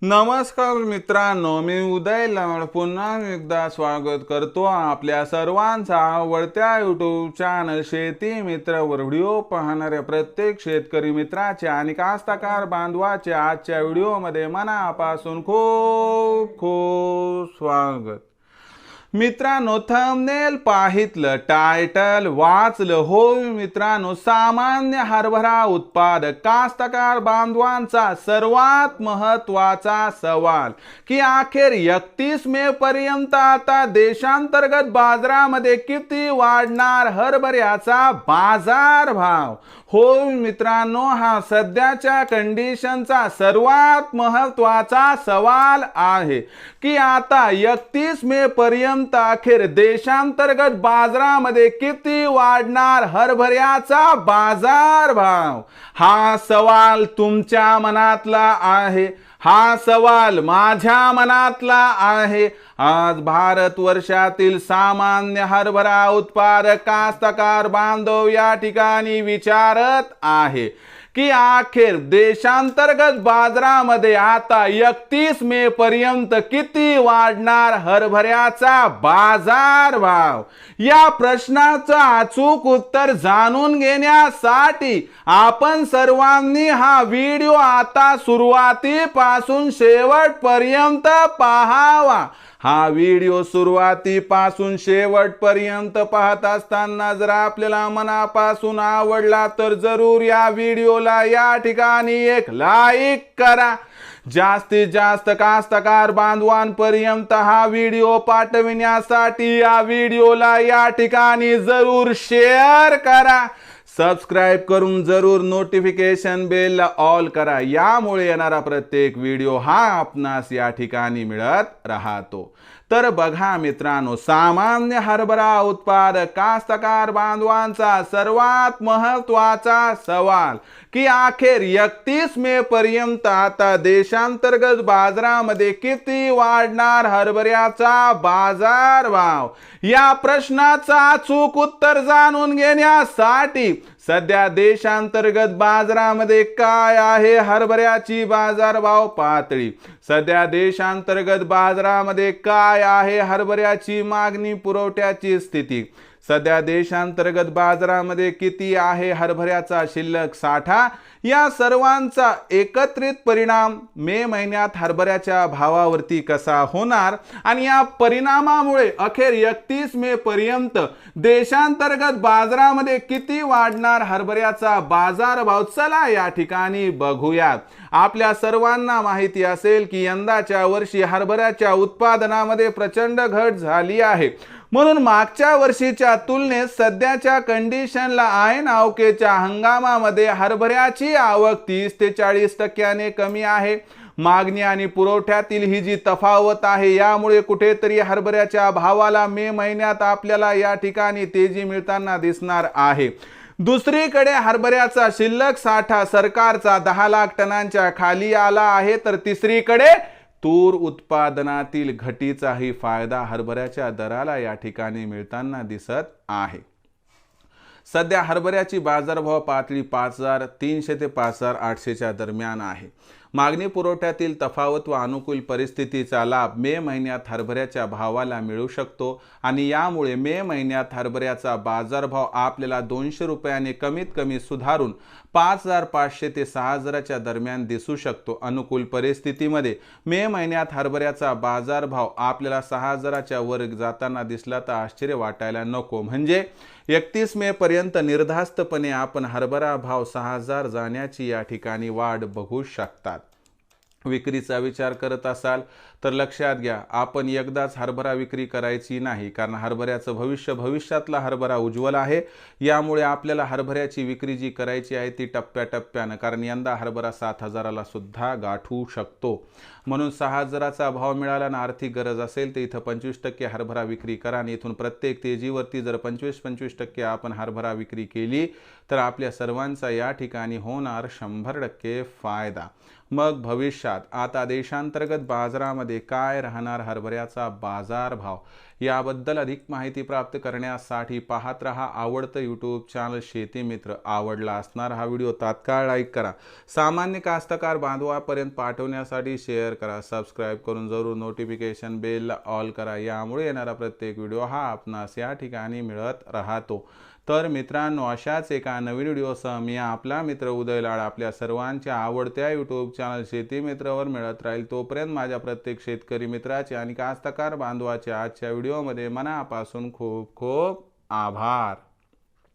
नमस्कार मित्रांनो, मी उदय लाड पुन्हा एकदा स्वागत करतो आपल्या सर्वांचा आवडत्या यूट्यूब चॅनल शेती मित्रवर व्हिडिओ पाहणाऱ्या प्रत्येक शेतकरी मित्राचे आणि कास्तकार बांधवाचे आजच्या व्हिडिओमध्ये मनापासून खूप खूप स्वागत। मित्रांनो, थंबनेल पाहितलं, टायटल वाचलं, होय मित्रांनो, सामान्य हरभरा उत्पादक कास्तकार बांधवांचा सर्वात महत्त्वाचा सवाल की अखेर 31 मे पर्यंत आता देशांतर्गत बाजारामध्ये किती वाढणार हरभऱ्याचा बाजार भाव। होय मित्रांनो, हा सध्याच्या कंडिशनचा सर्वात महत्त्वाचा सवाल आहे की आता 31 मे पर्यंत अखेर देशांतर्गत बाजारामध्ये किती वाढणार हरभऱ्याचा बाजार भाव। हा सवाल तुमच्या मनातला आहे, हा सवाल माझ्या मनातला आहे। आज भारत वर्षातील सामान्य हरभरा उत्पादक कास्तकार बांधव या ठिकाणी विचारत आहे की अखेर देशांतर्गत बाजारामध्ये आता 31 मे पर्यंत किती वाढणार हरभऱ्याचा बाजार भाव। या प्रश्नाचं अचूक उत्तर जाणून घेण्यासाठी आपण सर्वांनी हा व्हिडिओ आता सुरुवातीपासून शेवटपर्यंत पाहावा। हा व्हिडिओ सुरुवातीपासून शेवटपर्यंत पाहत असताना जर आपल्याला मनापासून आवडला तर जरूर या व्हिडिओला या ठिकाणी एक लाईक करा। जास्तीत जास्त कास्तकार बांधवांपर्यंत हा व्हिडिओ पाठविण्यासाठी या व्हिडिओला या ठिकाणी जरूर शेअर करा। सबस्क्राइब करून जरूर नोटिफिकेशन बेल ऑल करा, यामुळे येणारा प्रत्येक व्हिडिओ हा आपणास या ठिकाणी मिळत राहतो। तर बघा मित्रांनो, सामान्य हरभरा उत्पादक कास्तकार बांधवांचा सर्वात महत्त्वाचा सवाल की अखेर 31 मे पर्यंत आता देशांतर्गत बाजारामध्ये किती वाढणार हरभऱ्याचा बाजार भाव। या प्रश्नाचं अचूक उत्तर जाणून घेण्यासाठी सध्या देशांतर्गत बाजारामध्ये काय आहे हरभऱ्याची बाजारभाव पातळी, सध्या देशांतर्गत बाजारामध्ये काय आहे हरभऱ्याची मागणी पुरवठ्याची स्थिती, सध्या देशांतर्गत बाजारामध्ये किती आहे हरभऱ्याचा शिल्लक साठा, या सर्वांचा एकत्रित परिणाम मे महिन्यात हरभऱ्याच्या भावावरती कसा होणार आणि या परिणामामुळे अखेर 31 मे पर्यंत देशांतर्गत बाजारामध्ये किती वाढणार हरभऱ्याचा बाजार भाव, चला या ठिकाणी बघूयात। आपल्या सर्वांना माहिती असेल की यंदाच्या वर्षी हरभऱ्याच्या उत्पादनामध्ये प्रचंड घट झाली आहे, म्हणून मागच्या वर्षीच्या तुलनेत सध्याच्या कंडिशनला ऐन अवकेच्या हंगामामध्ये हरभऱ्याची आवक 30 ते 40% कमी आहे। मागणी आणि पुरवठ्यातील ही जी तफावत आहे यामुळे कुठेतरी हरभऱ्याच्या भावाला मे महिन्यात आपल्याला या ठिकाणी तेजी मिळताना दिसणार आहे। दुसरीकडे हरभऱ्याचा शिल्लक साठा सरकारचा 10 लाख टनांच्या खाली आला आहे, तर तिसरीकडे तूर उत्पादनातील घटीचाही फायदा हरभऱ्याच्या दराला या ठिकाणी मिळताना दिसत आहे। सध्या हरभऱ्याची बाजारभाव पातळी 5300 ते 5800 दरम्यान आहे। मागणी पुरवठ्यातील तफावत व अनुकूल परिस्थितीचा लाभ मे महिन्यात हरभऱ्याच्या भावाला मिळू शकतो आणि यामुळे मे महिन्यात हरभऱ्याचा बाजारभाव आपल्याला 200 रुपयाने कमीत कमी सुधारून 5500 ते 6000च्या दरम्यान दिसू शकतो। अनुकूल परिस्थितीमध्ये मे महिन्यात हरभऱ्याचा बाजारभाव आपल्याला 6000च्या वर जाताना दिसला तर आश्चर्य वाटायला नको। म्हणजे 31 मे पर्यंत निर्धास्तपणे आपण हरभरा भाव 6000 जाण्याची या ठिकाणी वाढ बघू शकतात। विक्रीचा विचार करत असाल तर लक्षात घ्या, आपण एकदाच हरभरा विक्री करायची नाही, कारण हरभऱ्याचं भविष्यातला हरभरा उज्ज्वल आहे। यामुळे आपल्याला हरभऱ्याची विक्री जी करायची आहे ती टप्प्याटप्प्यानं, कारण यंदा हरभरा 7000ला सुद्धा गाठू शकतो। म्हणून 6000चा भाव मिळाला आणि आर्थिक गरज असेल तर इथं 25% हरभरा विक्री करा आणि इथून प्रत्येक तेजीवरती जर 25% आपण हरभरा विक्री केली तर आपल्या सर्वांचा या ठिकाणी होणार 100% फायदा। मग भविष्यात आता देशांतर्गत बाजारामध्ये काय राहणार हरभऱ्याचा बाजार भाव, याबद्दल अधिक माहिती प्राप्त करण्यासाठी पाहत रहा आवडतं यूट्यूब चॅनल शेती मित्र। आवडला असणार हा व्हिडिओ तात्काळ लाईक करा, सामान्य कास्तकार बांधवापर्यंत पाठवण्यासाठी शेअर करा, सबस्क्राईब करून जरूर नोटिफिकेशन बेलला ऑल करा। यामुळे येणारा प्रत्येक व्हिडिओ हा आपणास या ठिकाणी मिळत राहतो। तर मित्रांनो, अशाच एका नवीन व्हिडिओसह मी आपला मित्र उदय लाड आपल्या सर्वांच्या आवडत्या यूट्यूब चॅनल शेती मित्रवर मिळत राहील। तोपर्यंत माझ्या प्रत्येक शेतकरी मित्राचे आणि कास्तकार बांधवाचे आजच्या व्हिडिओमध्ये मनापासून खूप खूप आभार।